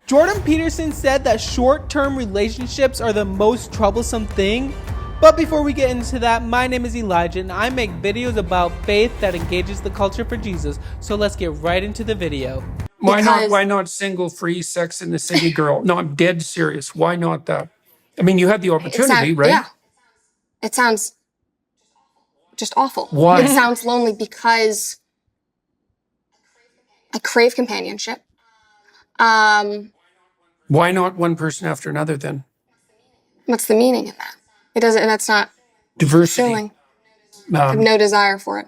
Jordan Peterson said that short-term relationships are the most troublesome thing. But before we get into that, my name is Elijah and I make videos about faith that engages the culture for Jesus. So let's get right into the video. Why not single, free, sex in the city girl? No, I'm dead serious. Why not that? I mean, you had the opportunity, right? Yeah. It sounds just awful. Why? It sounds lonely because I crave companionship. Why not one person after another then? What's the meaning in that? It doesn't, and that's not Diversity. fulfilling. I have no desire for it.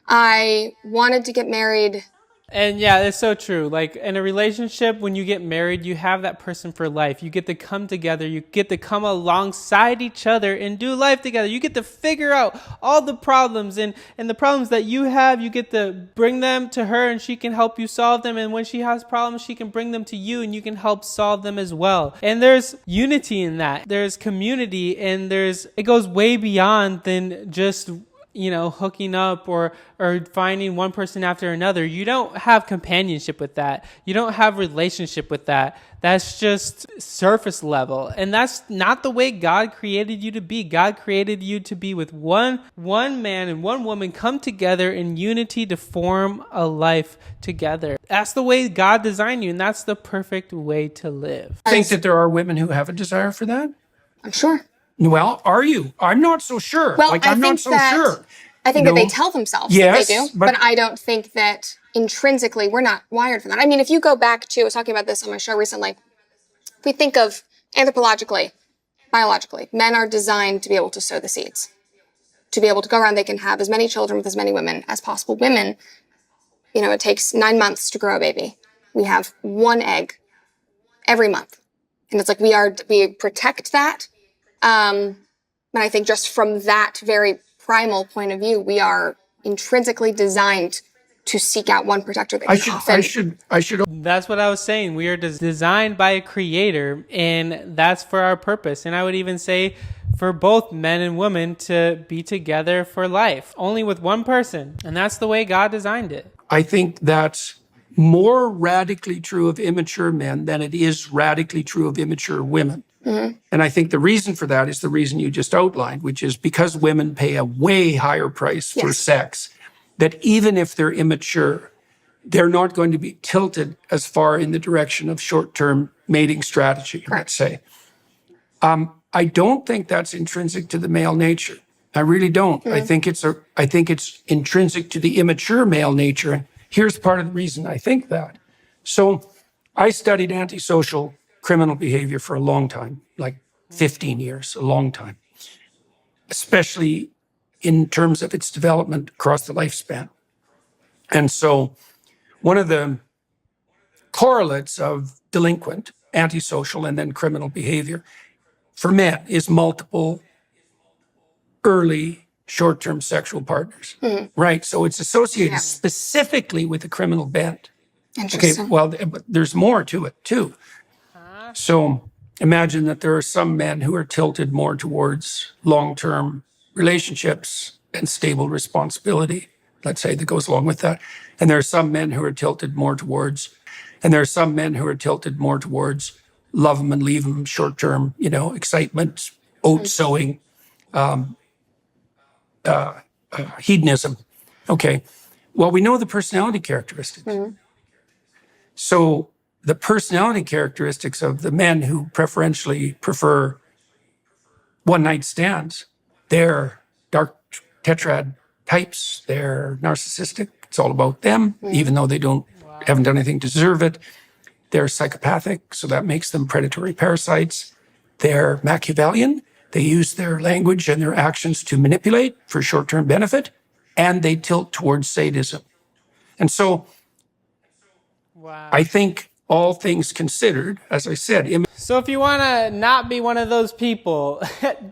I wanted to get married. And yeah, it's so true. Like in a relationship, when you get married, you have that person for life. You get to come together. You get to come alongside each other and do life together. You get to figure out all the problems and the problems that you have. You get to bring them to her and she can help you solve them. And when she has problems, she can bring them to you and you can help solve them as well. And there's unity in that. There's community and it goes way beyond than just hooking up or finding one person after another. You don't have companionship with that. You don't have relationship with that. That's just surface level. And that's not the way God created you to be. God created you to be with one man and one woman come together in unity to form a life together. That's the way God designed you, and that's the perfect way to live. I think that there are women who have a desire for that? I'm sure. Well, are you? I'm not so sure. Well, I'm not so sure. I think that they tell themselves that they do, but I don't think that intrinsically we're not wired for that. I mean, if you go back to, I was talking about this on my show recently, if we think of anthropologically, biologically, men are designed to be able to sow the seeds, to be able to go around, they can have as many children with as many women as possible. Women, it takes 9 months to grow a baby. We have one egg every month. And it's like we protect that. And I think just from that very primal point of view, we are intrinsically designed to seek out one protector that I should. That's what I was saying. We are designed by a creator, and that's for our purpose. And I would even say for both men and women to be together for life, only with one person. And that's the way God designed it. I think that's more radically true of immature men than it is radically true of immature women. Mm-hmm. And I think the reason for that is the reason you just outlined, which is because women pay a way higher price for sex, that even if they're immature, they're not going to be tilted as far in the direction of short-term mating strategy, let's say. I don't think that's intrinsic to the male nature. I really don't. Mm-hmm. I think it's intrinsic to the immature male nature. And here's part of the reason I think that. So I studied antisocial criminal behavior for a long time, like 15 years, a long time, especially in terms of its development across the lifespan. And so one of the correlates of delinquent, antisocial, and then criminal behavior for men is multiple early short-term sexual partners, right? So it's associated specifically with the criminal bent. Interesting. Okay, well, but there's more to it too. So imagine that there are some men who are tilted more towards long-term relationships and stable responsibility, let's say, that goes along with that. And there are some men who are tilted more towards love them and leave them, short-term, excitement, oat sowing, hedonism. Okay. Well, we know the personality characteristics. Mm-hmm. So the personality characteristics of the men who preferentially prefer one-night stands, they're dark Tetrad types. They're narcissistic. It's all about them, even though they haven't done anything to deserve it. They're psychopathic, so that makes them predatory parasites. They're Machiavellian. They use their language and their actions to manipulate for short-term benefit, and they tilt towards sadism. And so I think all things considered, as I said. So if you want to not be one of those people,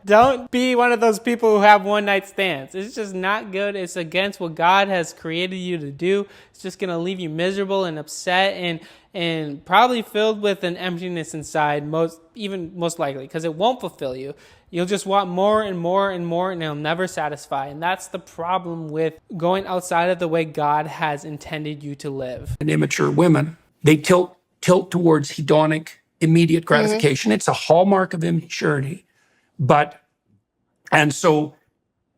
don't be one of those people who have one-night stands. It's just not good. It's against what God has created you to do. It's just going to leave you miserable and upset and probably filled with an emptiness inside, most likely, because it won't fulfill you. You'll just want more and more and more, and it'll never satisfy. And that's the problem with going outside of the way God has intended you to live. And immature women, they tilt tilt towards hedonic, immediate gratification. It's a hallmark of immaturity. And so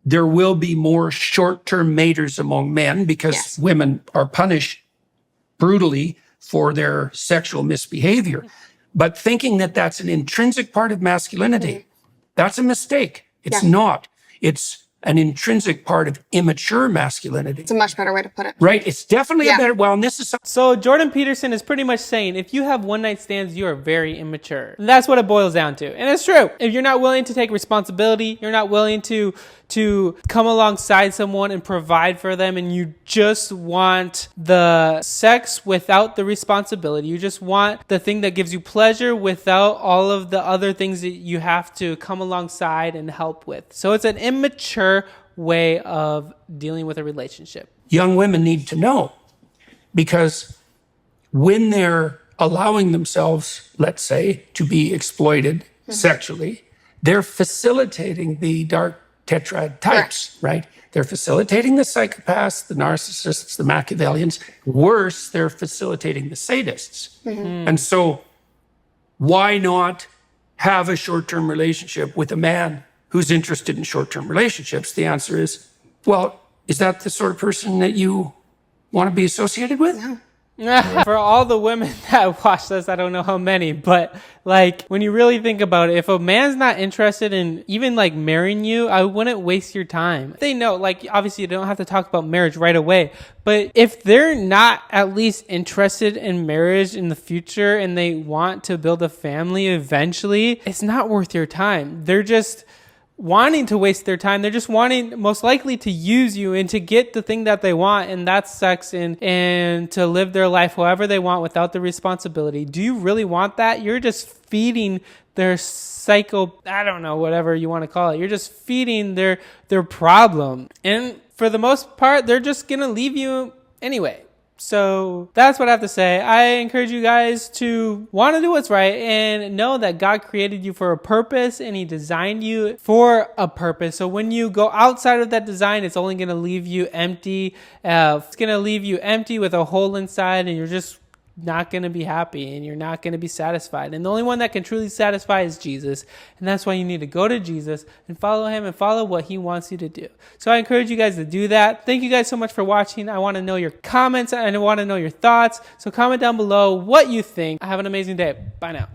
there will be more short-term maters among men because women are punished brutally for their sexual misbehavior. But thinking that that's an intrinsic part of masculinity, that's a mistake. It's not. It's an intrinsic part of immature masculinity. It's a much better way to put it. Right? It's definitely a better, well, and this is... So Jordan Peterson is pretty much saying, if you have one-night stands, you are very immature. And that's what it boils down to. And it's true. If you're not willing to take responsibility, you're not willing to come alongside someone and provide for them, and you just want the sex without the responsibility. You just want the thing that gives you pleasure without all of the other things that you have to come alongside and help with. So it's an immature way of dealing with a relationship. Young women need to know, because when they're allowing themselves, let's say, to be exploited sexually, they're facilitating the dark Tetrad types, right? They're facilitating the psychopaths, the narcissists, the Machiavellians. Worse, they're facilitating the sadists. And so why not have a short-term relationship with a man who's interested in short-term relationships? The answer is, well, is that the sort of person that you want to be associated with? No. For all the women that watch this, I don't know how many, but like when you really think about it, if a man's not interested in even like marrying you, I wouldn't waste your time. They know, like obviously you don't have to talk about marriage right away, but if they're not at least interested in marriage in the future and they want to build a family eventually, it's not worth your time. They're just wanting to waste their time. They're just wanting most likely to use you and to get the thing that they want, and that's sex, and to live their life however they want without the responsibility. Do you really want that? You're just feeding their I don't know, whatever you want to call it. You're just feeding their problem. And for the most part, they're just going to leave you anyway. So that's what I have to say. I encourage you guys to want to do what's right and know that God created you for a purpose and he designed you for a purpose. So when you go outside of that design, it's only going to leave you empty. It's going to leave you empty with a hole inside, and you're just not going to be happy and you're not going to be satisfied. And the only one that can truly satisfy is Jesus. And that's why you need to go to Jesus and follow him and follow what he wants you to do. So I encourage you guys to do that. Thank you guys so much for watching. I want to know your comments and I want to know your thoughts. So comment down below what you think. Have an amazing day. Bye now.